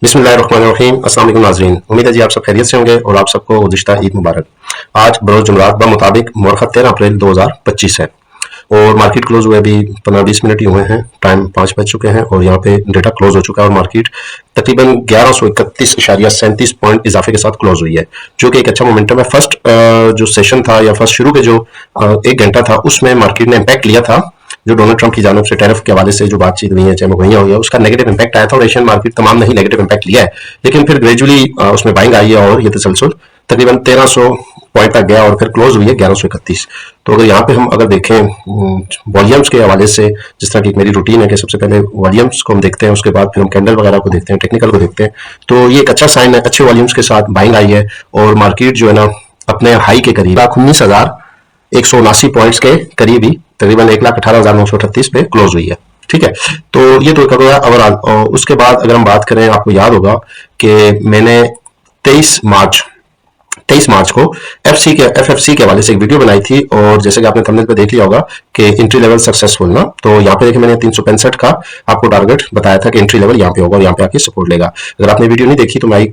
बिस्मिल्लाहिर्रहमानिर्रहीम। अस्सलाम वालेकुम नाज़रीन, उम्मीद है जी आप सब खैरियत से होंगे और आप सबको गुज़िश्ता ईद मुबारक। आज बरोज़ जुमरात मुताबिक मुअर्रख़ 13 अप्रैल 2025 है और मार्केट क्लोज हुए अभी 15-20 मिनट ही हुए हैं। टाइम 5 बज चुके हैं और यहाँ पे डेटा क्लोज हो चुका है और मार्केट तकरीबन 1131.37 पॉइंट इजाफे के साथ क्लोज हुई है, जो कि एक अच्छा मोमेंटम है। फर्स्ट जो सेशन था या फर्स्ट शुरू के जो 1 घंटा था उसमें मार्केट ने इम्पैक्ट लिया था, जो डोनाल्ड ट्रंप की जानब से टैरिफ के हवाले से जो बातचीत हुई है, चाहे मुहैया हुई है, उसका नेगेटिव इंपैक्ट आया था और एशियन मार्केट तमाम ने ही नेगेटिव इंपैक्ट लिया है। लेकिन फिर ग्रेजुअली उसमें बाइंग आई है और ये तसलसल तकरीबन 1300 पॉइंट तक गया और फिर क्लोज हुई है 1131। तो अगर यहाँ पे हम अगर देखें वॉल्यूम्स के हवाले से, जिस तरह की मेरी रूटीन है कि सबसे पहले वॉल्यूम्स को हम देखते हैं, उसके बाद फिर हम कैंडल वगैरह को देखते हैं, टेक्निकल को देखते हैं, तो ये एक अच्छा साइन है। अच्छे वॉल्यूम्स के साथ बाइंग आई है और मार्केट जो है ना अपने हाई के करीब 1,19,179 पॉइंट्स के करीब ही तकरीबन 1,18,938 पे क्लोज हुई है। ठीक है, तो ये तो कर गया ओवरऑल। और उसके बाद अगर हम बात करें, आपको याद होगा कि मैंने 23 मार्च को एफएफसी के हवाले से एक वीडियो बनाई थी और जैसे कि आपने थंबनेल पे देख लिया होगा कि एंट्री लेवल सक्सेसफुल ना, तो यहाँ पे देखिए मैंने 365 का आपको टारगेट बताया था कि एंट्री लेवल यहाँ पे होगा और यहाँ पे आके सपोर्ट लेगा। अगर आपने वीडियो नहीं देखी तो मैं आई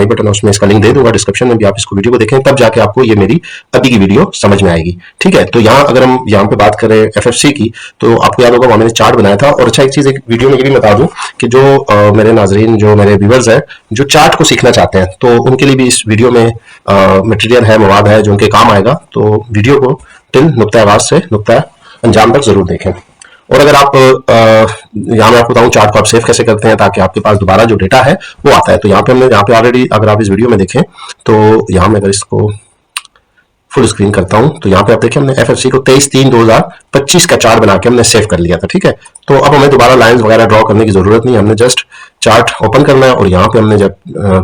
बटन है उसमें इसका लिंक दे दूंगा डिस्क्रिप्शन में भी, आप इसको वीडियो को देखें, तब जाके आपको ये मेरी अभी की वीडियो समझ में आएगी। ठीक है, तो यहाँ अगर हम यहाँ पे बात करें एफएफसी की, तो आपको याद होगा वहां मैंने चार्ट बनाया था। और अच्छा एक चीज एक वीडियो में ये भी बता दूं कि जो मेरे नाजरीन, जो मेरे व्यूअर्स है, जो चार्ट को सीखना चाहते हैं, तो उनके लिए भी इस वीडियो में मटेरियल है, मवाद है जो उनके काम आएगा। तो वीडियो को टिल नुक्ता आगाज से नुक्ता अंजाम तक जरूर देखें। और अगर आप यहाँ मैं आपको बताऊं चार्ट को आप सेव कैसे करते हैं ताकि आपके पास दोबारा जो डेटा है वो आता है। तो यहाँ पे ऑलरेडी अगर आप इस वीडियो में देखें तो यहाँ मैं अगर इसको फुल स्क्रीन करता हूं तो यहाँ पे आप देखिए हमने एफएफसी को 23/3/2025 का चार्ट बना के हमने सेव कर लिया था। ठीक है, तो अब हमें दोबारा लाइंस वगैरह ड्रॉ करने की जरूरत नहीं, हमने जस्ट चार्ट ओपन करना है और यहाँ पे हमने जब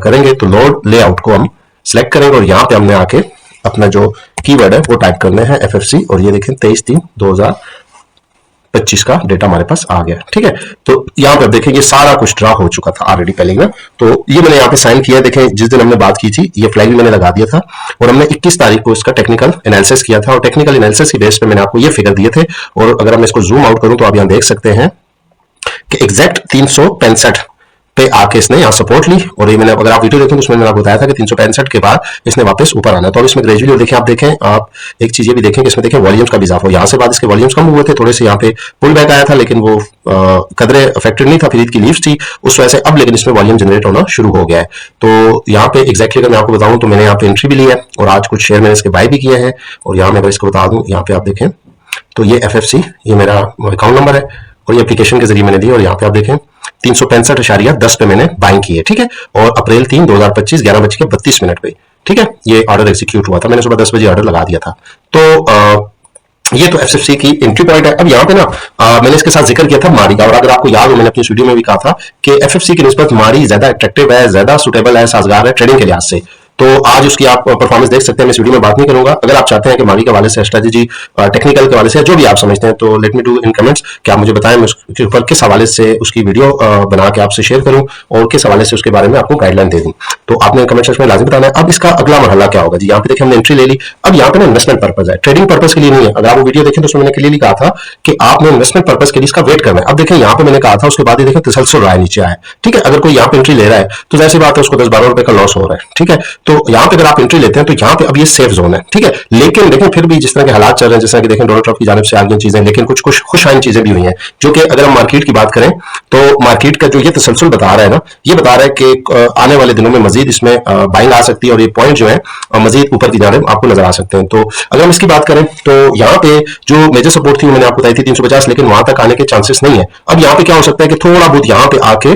करेंगे तो लोड लेआउट को हम सिलेक्ट करेंगे और यहाँ पे हमने आके अपना जो कीवर्ड है वो टाइप करने हैं एफएफसी, और ये देखें 23/3/2025 का डेटा हमारे पास आ गया। ठीक है, तो यहाँ पे देखें ये सारा कुछ ड्रा हो चुका था ऑलरेडी पहले ना, तो ये मैंने यहाँ पे साइन किया। देखें जिस दिन हमने बात की थी ये फ्लैग भी मैंने लगा दिया था और हमने 21 तारीख को इसका टेक्निकल एनालिसिस किया था और टेक्निकल एनालिसिस की बेस पे मैंने आपको ये फिगर दिए थे। और अगर मैं इसको जूम आउट करूं तो आप यहाँ देख सकते हैं कि एग्जैक्ट 365 पे आके इसने यहाँ सपोर्ट ली और ये मैंने अगर आप वीडियो देखें तो उसमें मैंने आपको बताया था कि 365 के बाद इसने वापस ऊपर आना है। तो अब इसमें ग्रेजुअली देखें, आप एक चीज ये भी देखें कि इसमें देखें वॉल्यूम्स का भी इजाफा हो। यहाँ से बाद इसके वॉल्यूम्स कम हुए थे, थोड़े से यहाँ पे पुल बैक आया था, लेकिन वो कदरे अफेक्टेड नहीं था, फिर ईद की लीव्स थी उस वजह से अब लेकिन इसमें वॉल्यूम जनरेट होना शुरू हो गया है। तो यहाँ पे एग्जैक्टली अगर मैं आपको बताऊं तो मैंने यहाँ पे एंट्री भी ली है और आज कुछ शेयर मैंने इसके बाय भी किए हैं। और यहाँ मैं अगर इसको बता दूं, यहाँ पे आप देखें तो ये एफएफसी, ये मेरा अकाउंट नंबर है और ये एप्लीकेशन के जरिए मैंने दी और यहाँ पे आप देखें 365.10 पे मैंने बाइंग की है। ठीक है, और अप्रैल 3, 2025 11:32 पे, ठीक है, ये ऑर्डर एग्जीक्यूट हुआ था। मैंने सुबह 10 बजे ऑर्डर लगा दिया था। तो ये तो एफएफसी की एंट्री पॉइंट है। अब यहाँ पे ना मैंने इसके साथ जिक्र किया था मारी का, और अगर आपको याद हो मैंने अपनी इस वीडियो में भी कहा था कि एफएफसी की निस्बत मारी ज्यादा अट्रैक्टिव है, ज्यादा सुटेबल है, साजगार है ट्रेडिंग के लिहाज से। तो आज उसकी आप परफॉर्मेंस देख सकते हैं, मैं इस वीडियो में बात नहीं करूंगा। अगर आप चाहते हैं कि मारी के हवाले से, स्ट्रेटेजी, टेक्निकल के हवाले से, जो भी आप समझते हैं, तो let me do in comments कि आप मुझे बताएं मैं उसके ऊपर किस हवाले से उसकी वीडियो बना के आपसे शेयर करूं और किस हवाले से उसके बारे में आपको गाइडलाइन दे दूं। तो आपने कमेंट सेक्शन में लाजिम बताना है। अब इसका अगला मरहला क्या होगा जी। यहाँ पे देखिए हमने एंट्री ले ली, अब यहाँ पे ना इन्वेस्टमेंट पर्पज है, ट्रेडिंग पर्पज के लिए नहीं है। अगर आप वो वीडियो देखें तो उसमें मैंने क्लियरली कहा था कि आपने इन्वेस्टमेंट पर्पज के लिए इसका वेट करना है। अब देखें यहाँ पे मैंने कहा था, उसके बाद देखें तसलसल रहा है, नीचे आया। ठीक है, अगर कोई यहाँ पे एंट्री ले रहा है तो जैसी बात है उसको 10-12 रुपए का लॉस हो रहा है। ठीक है, तो यहाँ पे अगर आप एंट्री लेते हैं तो यहाँ पे अब ये सेफ जोन है। ठीक है, लेकिन देखें फिर भी जिस तरह के हालात चल रहे हैं, जिस तरह कि देखें डोनाल्ड ट्रंप की जानिब से आ गई चीजें, लेकिन कुछ खुशहाइन चीजें भी हुई हैं, जो कि अगर हम मार्केट की बात करें तो मार्केट का जो ये तसलसल बता रहा है ना, ये बता रहा है कि आने वाले दिनों में मजीद इसमें बाइंग आ सकती है और ये पॉइंट जो है मजीद ऊपर की जानिब आपको नजर आ सकते हैं। तो अगर हम इसकी बात करें तो यहाँ पे जो मेजर सपोर्ट थी मैंने आपको बताई थी 350, लेकिन वहां तक आने के चांसेस नहीं है। अब यहाँ पे क्या हो सकता है कि थोड़ा बहुत यहाँ पे आके,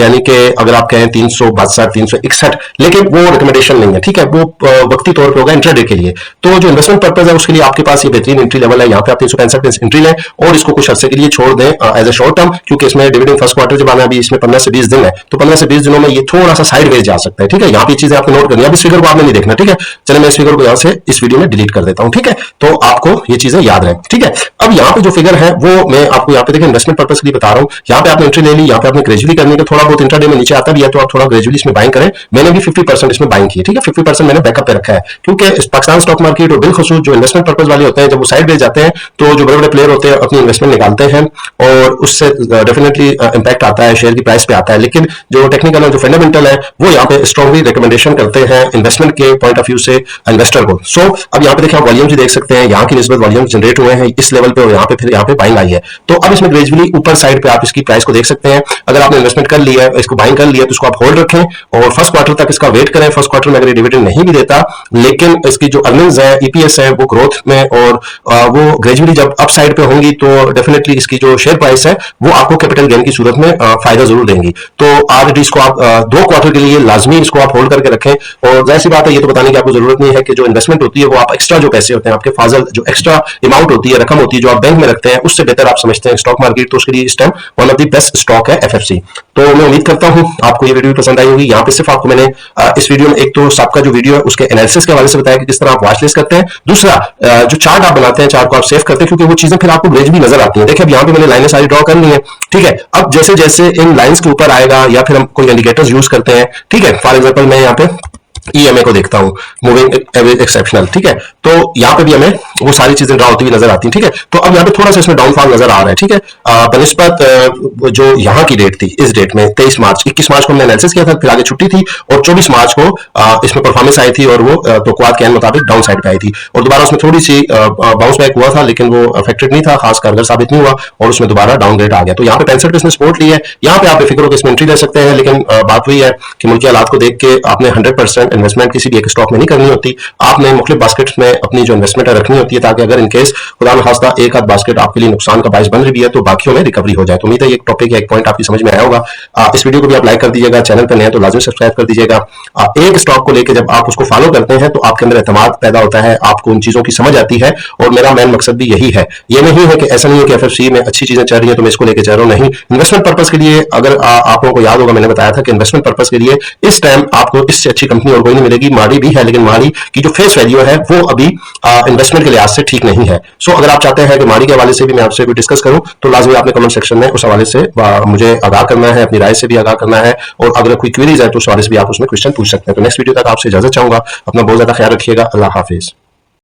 यानी कि अगर आप कहें 362, 361, लेकिन वो रिकमेंडेशन नहीं है। ठीक है, वो वक्ती तौर पे होगा इंट्राडे के लिए। तो जो इन्वेस्टमेंट पर्पज है उसके लिए आपके पास ये बेहतरीन एंट्री लेवल है। यहाँ पे आप 365 पे एंट्री लें और इसको कुछ अरसे के लिए छोड़ दें एज ए शॉर्ट टर्म, क्योंकि इसमें डिविडेंड फर्स्ट क्वार्टर जब आना है, अभी इसमें 15 से 20 दिन है, तो 15 से 20 दिनों में ये थोड़ा सा साइडवेज जा सकता है। ठीक है, यहाँ पे चीजें आपको नोट करनी है। अब इस फिगर को आपने नहीं देखना। ठीक है, चलिए मैं इस फिगर को यहाँ से इस वीडियो में डिलीट कर देता हूँ। ठीक है, तो आपको ये चीजें याद रहे। ठीक है, अब यहाँ पे जो फिगर है वो मैं आपको यहाँ पे देखें इन्वेस्टमेंट पर्पज के लिए बता रहा हूँ। यहाँ पे आपने एंट्री ले ली, यहाँ पे आपने ग्रेजुअली करने के, थोड़ा बहुत इंट्राडे में नीचे आता भी है तो आप थोड़ा ग्रेजुअली इसमें बाइंग करें। मैंने भी 50% इसमें बाइंग की। ठीक है। 50% मैंने बैकअप पे रखा है, क्योंकि पाकिस्तान स्टॉक मार्केट और बिलखुसूस जो इन्वेस्टमेंट पर्पज वाले होते हैं, जब वो साइड पे जाते हैं तो जो बड़े बड़े प्लेयर होते हैं अपनी इन्वेस्टमेंट निकालते हैं और उससे डेफिनेटली इंपैक्ट आता है, शेयर की प्राइस पे आता है। लेकिन जो टेक्निकल और जो फंडामेंटल है वो यहाँ पे स्ट्रॉन्गली रिकमेंडेशन करते हैं इन्वेस्टमेंट के पॉइंट ऑफ व्यू से इन्वेस्टर को। सो अब यहाँ पे देखिए आप वॉल्यूम देख सकते हैं, यहाँ की निस्बत वॉल्यूम जनरेट हुए हैं इस लेवल पे और यहाँ पे फिर यहाँ पे बाइंग आई है। तो अब इसमें ग्रेजुअली ऊपर साइड पे आप इसकी प्राइस को देख सकते हैं। अगर आपने इन्वेस्टमेंट कर लिया है, इसको बाइंग कर लिया, तो इसको आप होल्ड रखें और फर्स्ट क्वार्टर तक इसका वेट करें। फर्स्ट क्वार्टर में अगर डिविडेंड नहीं भी देता, लेकिन इसकी जो अर्निंग्स है, ईपीएस है, वो ग्रोथ में और वो ग्रेजुअली जब अप साइड पे होंगी तो डेफिनेटली इसकी जो शेयर प्राइस है वो आपको कैपिटल गेन की सूरत में फायदा जरूर देंगी। तो ऑलरेडी इसको आप 2 क्वार्टर के लिए लाजमी इसको आप होल्ड करके रखें। और जाहिर सी बात है, ये तो बताने की आपको जरूरत नहीं है कि जो इन्वेस्टमेंट होती है वो आप एक्स्ट्रा जो पैसे होते हैं आपके फाजल, जो एक्स्ट्रा अमाउंट होती है, रकम होती है जो आप बैंक में रखते हैं, उससे बेहतर आप समझते हैं स्टॉक मार्केट, तो उसके लिए इस time one of the best stock है एफएफसी। तो मैं उम्मीद करता हूं आपको ये वीडियो पसंद आई होगी। यहाँ पे सिर्फ आपको मैंने इस वीडियो में एक तो सबका जो वीडियो है उसके एनालिसिस के हवाले से बताया कि किस तरह आप वॉच लिस्ट करते हैं। दूसरा जो चार्ट आप बनाते हैं, चार्ट को आप सेव करते हैं, क्योंकि वो चीजें फिर आपको ग्रेजुअली नजर आती हैं। देखिए अब यहाँ पे मैंने लाइनें सारी ड्रॉ करनी है, ठीक है। अब जैसे जैसे इन लाइंस के ऊपर आएगा या फिर हम कोई इंडिकेटर्स यूज करते हैं, ठीक है। फॉर एग्जांपल मैं यहाँ पे ईएमए को देखता हूं, मूविंग एवरेज एक्सेप्शनल, ठीक है। तो यहाँ पे भी हमें वो सारी चीजें ड्रा होती हुई नजर आती हैं, ठीक है। तो अब यहाँ पे थोड़ा सा इसमें डाउनफॉल नजर आ रहा है, ठीक है। बनिस्बत जो यहाँ की डेट थी, इस डेट में 23 मार्च 21 मार्च को हमने एनालिसिस किया था, फिर आगे छुट्टी थी और 24 मार्च को इसमें परफॉर्मेंस आई थी और वो तो क्वाद के मुताबिक डाउन साइड पे आई थी और दोबारा उसमें थोड़ी सी बाउंस बैक हुआ था, लेकिन वो अफेक्टेड नहीं था, खास कारगर साबित नहीं हुआ और उसमें दोबारा डाउनग्रेड आ गया। तो यहाँ पे 65 पे इसने सपोर्ट ली है। यहाँ पे आप बेफिक्र होकर इसमें एंट्री ले सकते हैं, लेकिन बात वही है कि मुल्की हालात को देख के आपने 100% इन्वेस्टमेंट किसी भी एक स्टॉक में नहीं करनी होती। आपने मुख्तलिफ बास्केट्स में अपनी जो इन्वेस्टमेंट है रखनी होती है, ताकि अगर इनकेस खुदा न खास्ता एक आध बास्केट आपके लिए नुकसान का बायस बन रही है तो बाकियों में रिकवरी हो जाए। तो उम्मीद है ये टॉपिक या एक पॉइंट आपकी समझ में आया होगा। इस वीडियो को भी आप लाइक कर दीजिएगा, चैनल पर नए हैं तो लाजमी सब्सक्राइब कर दीजिएगा। एक स्टॉक को लेकर जब आप उसको फॉलो करते हैं तो आपके अंदर एतमाद पैदा होता है, आपको उन चीजों की समझ आती है और मेरा मेन मकसद भी यही है। ये नहीं है कि ऐसा नहीं है कि एफएफसी में अच्छी चीजें चल रही है तो मैं इसको लेकर चल रहा हूं, नहीं। इन्वेस्टमेंट पर्पज के लिए अगर आप लोगों को याद होगा मैंने बताया था कि इन्वेस्टमेंट पर्पज के लिए इस टाइम आपको इससे अच्छी कंपनी और कोई नहीं मिलेगी। माड़ी भी है, लेकिन माड़ी की जो फेस वैल्यू है वो अभी इन्वेस्टमेंट के लिहाज से ठीक नहीं है। सो अगर आप चाहते हैं कि माड़ी के हवाले से भी मैं आपसे कोई डिस्कस करूं तो लाजमी आपने कमेंट सेक्शन में उस हवाले से मुझे आगाह करना है, अपनी राय से भी आगाह करना है और अगर कोई क्वेरीज है तो उस हवाले से भी आप उसमें क्वेश्चन पूछ सकते हैं। तो नेक्स्ट वीडियो तक आपसे इजाजत चाहूंगा। अपना बहुत ज्यादा ख्याल रखिएगा। अल्लाह हाफिज।